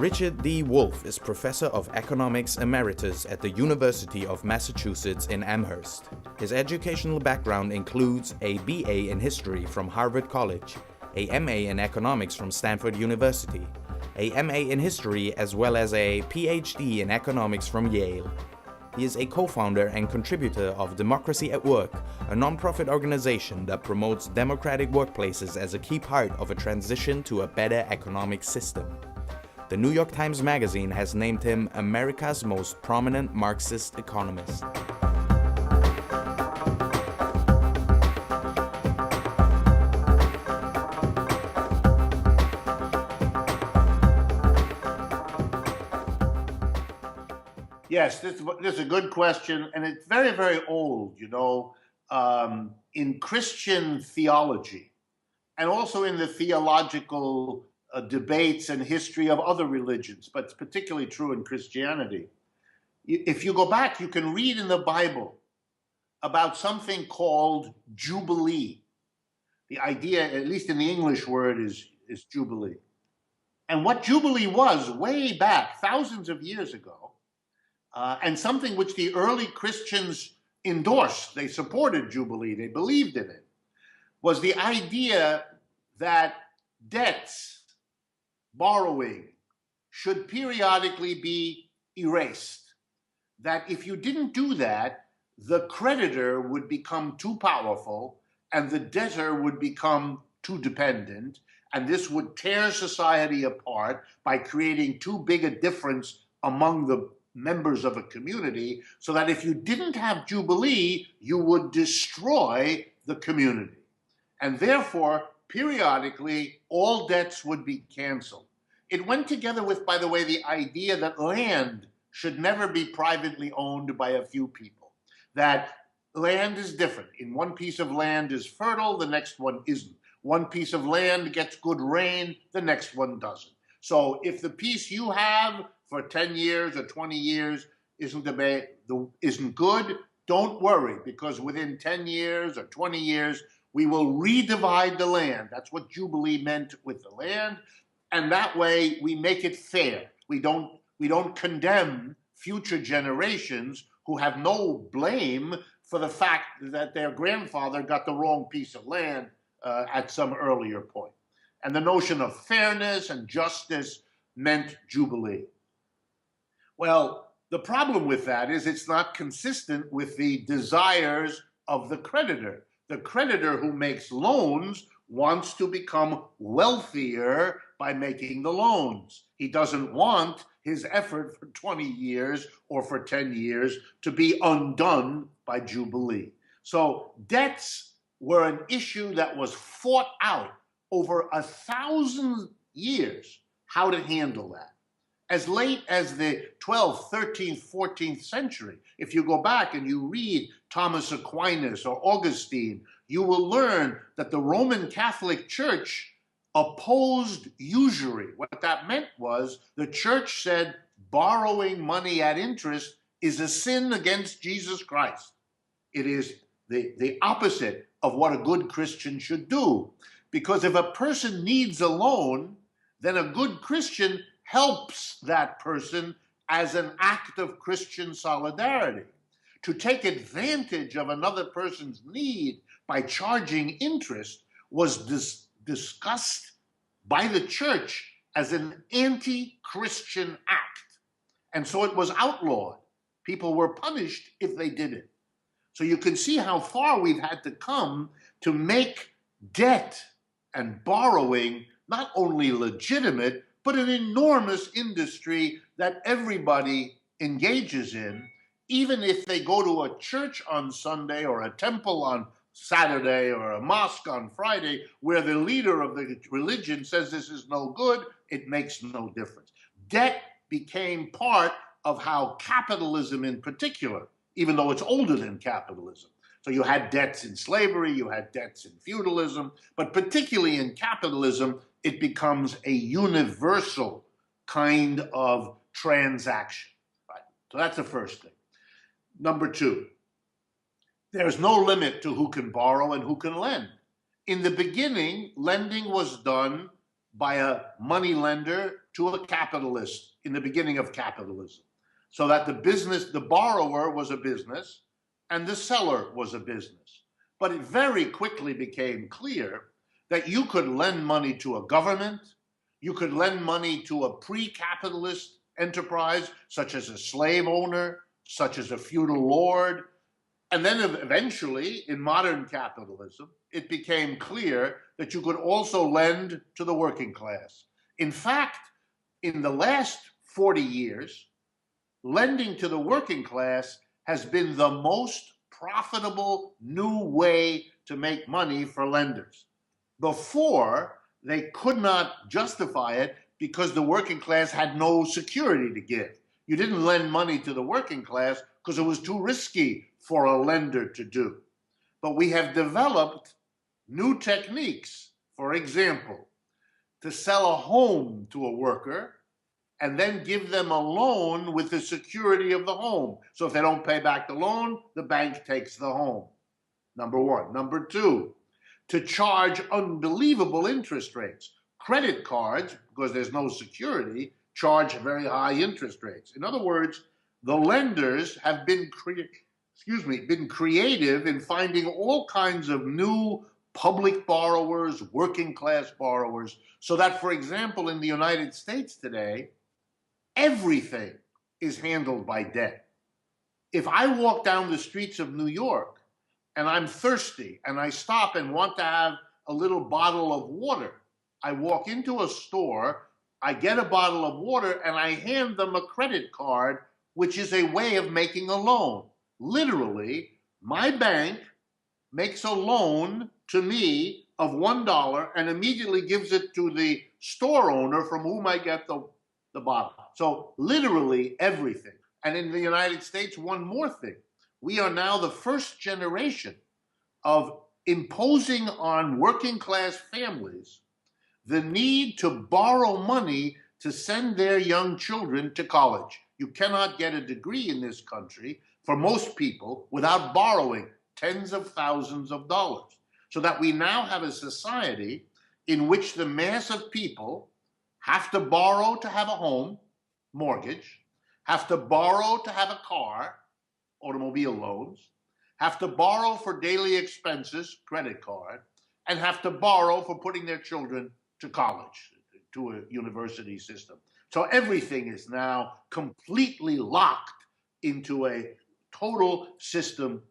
Richard D. Wolff is Professor of Economics Emeritus at the University of Massachusetts in Amherst. His educational background includes a BA in History from Harvard College, a MA in Economics from Stanford University, a MA in History as well as a PhD in Economics from Yale. He is a co-founder and contributor of Democracy at Work, a nonprofit organization that promotes democratic workplaces as a key part of a transition to a better economic system. The New York Times Magazine has named him America's most prominent Marxist economist. Yes, this is a good question, and it's very, very old, in Christian theology, and also in the theological debates and history of other religions, but it's particularly true in Christianity. If you go back, you can read in the Bible about something called Jubilee. The idea, at least in the English word, is Jubilee. And what Jubilee was way back, thousands of years ago, and something which the early Christians endorsed, they supported Jubilee, they believed in it, was the idea that debts, borrowing, should periodically be erased. That if you didn't do that, the creditor would become too powerful and the debtor would become too dependent, and this would tear society apart by creating too big a difference among the members of a community, so that if you didn't have Jubilee, you would destroy the community. And therefore, periodically, all debts would be canceled. It went together with, by the way, the idea that land should never be privately owned by a few people. That land is different. In one piece of land is fertile, the next one isn't. One piece of land gets good rain, the next one doesn't. So if the piece you have for 10 years or 20 years isn't good, don't worry, because within 10 years or 20 years, we will redivide the land. That's what Jubilee meant with the land. And that way we make it fair. We don't condemn future generations who have no blame for the fact that their grandfather got the wrong piece of land at some earlier point. And the notion of fairness and justice meant Jubilee. Well, the problem with that is it's not consistent with the desires of the creditor. The creditor who makes loans wants to become wealthier by making the loans. He doesn't want his effort for 20 years or for 10 years to be undone by Jubilee. So debts were an issue that was fought out over 1,000 years, how to handle that. As late as the 12th, 13th, 14th century, if you go back and you read Thomas Aquinas or Augustine, you will learn that the Roman Catholic Church opposed usury. What that meant was the church said borrowing money at interest is a sin against Jesus Christ. It is the opposite of what a good Christian should do. Because if a person needs a loan, then a good Christian helps that person as an act of Christian solidarity. To take advantage of another person's need by charging interest was discussed by the church as an anti-Christian act. And so it was outlawed. People were punished if they did it. So you can see how far we've had to come to make debt and borrowing not only legitimate, but an enormous industry that everybody engages in, even if they go to a church on Sunday or a temple on Saturday or a mosque on Friday, where the leader of the religion says this is no good, it makes no difference. Debt became part of how capitalism in particular, even though it's older than capitalism. So you had debts in slavery, you had debts in feudalism, but particularly in capitalism, it becomes a universal kind of transaction. Right? So that's the first thing. Number two, there's no limit to who can borrow and who can lend. In the beginning, lending was done by a money lender to a capitalist in the beginning of capitalism, so that the borrower was a business and the seller was a business. But it very quickly became clear that you could lend money to a government, you could lend money to a pre-capitalist enterprise, such as a slave owner, such as a feudal lord. And then eventually, in modern capitalism, it became clear that you could also lend to the working class. In fact, in the last 40 years, lending to the working class has been the most profitable new way to make money for lenders. Before, they could not justify it because the working class had no security to give. You didn't lend money to the working class because it was too risky for a lender to do. But we have developed new techniques, for example, to sell a home to a worker and then give them a loan with the security of the home. So if they don't pay back the loan, the bank takes the home. Number one. Number two, to charge unbelievable interest rates. Credit cards, because there's no security, charge very high interest rates. In other words, the lenders have been creative in finding all kinds of new public borrowers, working class borrowers, so that, for example, in the United States today, everything is handled by debt. If I walk down the streets of New York and I'm thirsty and I stop and want to have a little bottle of water, I walk into a store, I get a bottle of water, and I hand them a credit card, which is a way of making a loan. Literally, my bank makes a loan to me of $1 and immediately gives it to the store owner from whom I get the bottle. So literally everything. And in the United States, one more thing. We are now the first generation of imposing on working class families the need to borrow money to send their young children to college. You cannot get a degree in this country for most people without borrowing tens of thousands of dollars. So that we now have a society in which the mass of people have to borrow to have a home, mortgage, have to borrow to have a car, automobile loans, have to borrow for daily expenses, credit card, and have to borrow for putting their children to college, to a university system. So everything is now completely locked into a total system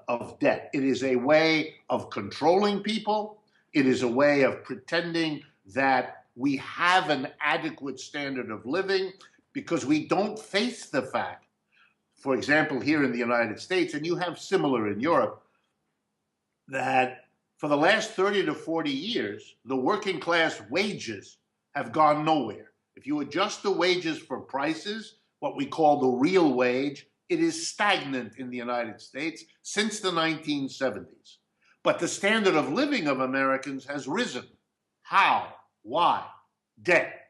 of debt. It is a way of controlling people. It is a way of pretending that we have an adequate standard of living because we don't face the fact, for example, here in the United States, and you have similar in Europe, that for the last 30 to 40 years, the working class wages have gone nowhere. If you adjust the wages for prices, what we call the real wage, it is stagnant in the United States since the 1970s. But the standard of living of Americans has risen. How? Why? Debt.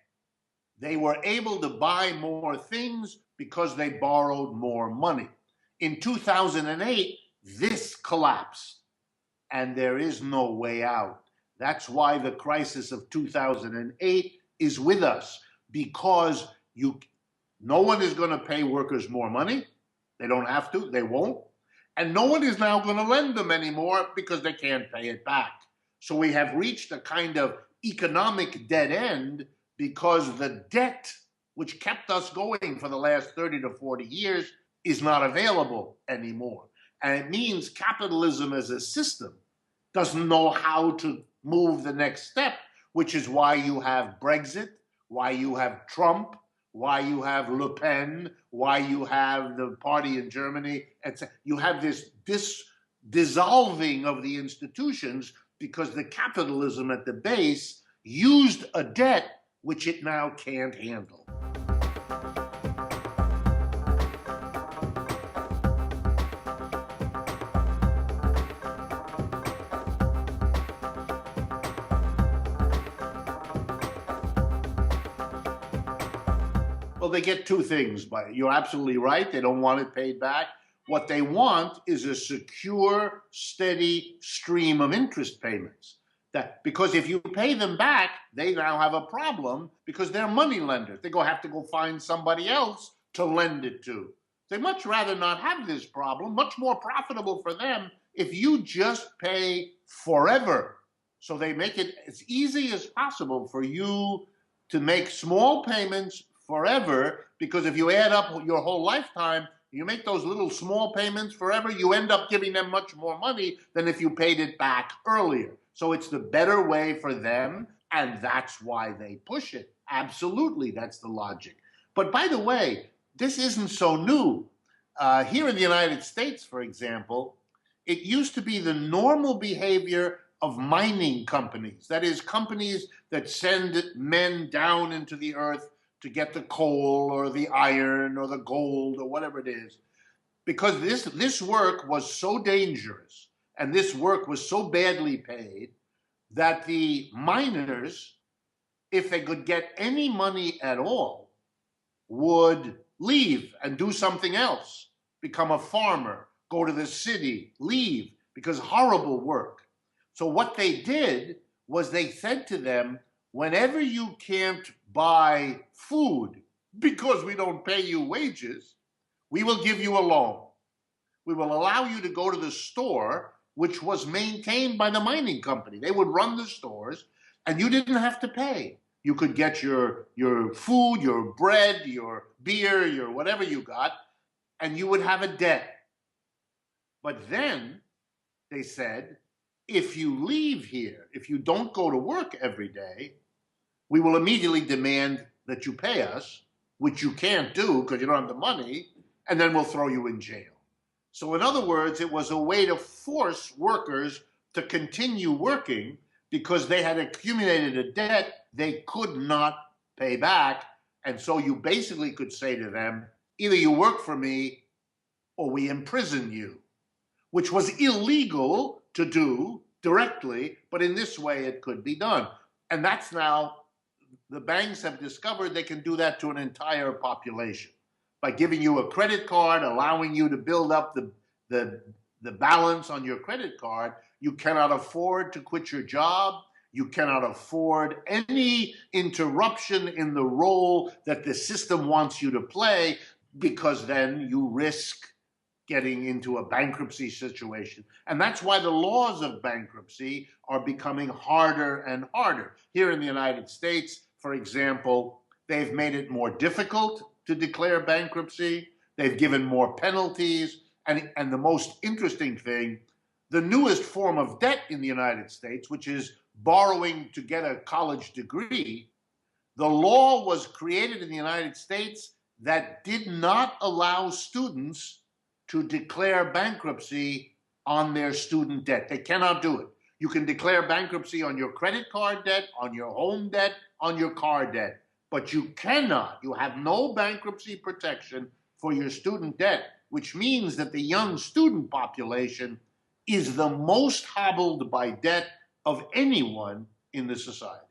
They were able to buy more things because they borrowed more money. In 2008, this collapsed, and there is no way out. That's why the crisis of 2008 is with us, because no one is going to pay workers more money. They don't have to, they won't. And no one is now going to lend them anymore because they can't pay it back. So we have reached a kind of economic dead end because the debt which kept us going for the last 30 to 40 years is not available anymore. And it means capitalism as a system doesn't know how to move the next step, which is why you have Brexit, why you have Trump, why you have Le Pen, why you have the party in Germany, etc. You have this dissolving of the institutions because the capitalism at the base used a debt which it now can't handle. Well, they get two things. You're absolutely right. They don't want it paid back. What they want is a secure, steady stream of interest payments. That because if you pay them back, they now have a problem because they're money lenders. They have to go find somebody else to lend it to. They much rather not have this problem. Much more profitable for them if you just pay forever. So they make it as easy as possible for you to make small payments forever, because if you add up your whole lifetime, you make those little small payments forever, you end up giving them much more money than if you paid it back earlier. So it's the better way for them, and that's why they push it. Absolutely, that's the logic. But by the way, this isn't so new. Here in the United States, for example, it used to be the normal behavior of mining companies. That is, companies that send men down into the earth to get the coal or the iron or the gold or whatever it is. Because this work was so dangerous and this work was so badly paid that the miners, if they could get any money at all, would leave and do something else, become a farmer, go to the city, leave, because horrible work. So what they did was they said to them, whenever you can't buy food because we don't pay you wages, we will give you a loan. We will allow you to go to the store, which was maintained by the mining company. They would run the stores, and you didn't have to pay. You could get your food, your bread, your beer, your whatever you got, and you would have a debt. But then they said, if you leave here, if you don't go to work every day, we will immediately demand that you pay us, which you can't do because you don't have the money, and then we'll throw you in jail. So in other words, it was a way to force workers to continue working because they had accumulated a debt they could not pay back. And so you basically could say to them, either you work for me or we imprison you, which was illegal to do directly, but in this way it could be done. And that's now, the banks have discovered they can do that to an entire population by giving you a credit card, allowing you to build up the balance on your credit card. You cannot afford to quit your job. You cannot afford any interruption in the role that the system wants you to play, because then you risk getting into a bankruptcy situation. And that's why the laws of bankruptcy are becoming harder and harder. Here in the United States, for example, they've made it more difficult to declare bankruptcy. They've given more penalties. And the most interesting thing, the newest form of debt in the United States, which is borrowing to get a college degree, the law was created in the United States that did not allow students to declare bankruptcy on their student debt. They cannot do it. You can declare bankruptcy on your credit card debt, on your home debt, on your car debt, but you cannot, you have no bankruptcy protection for your student debt, which means that the young student population is the most hobbled by debt of anyone in the society.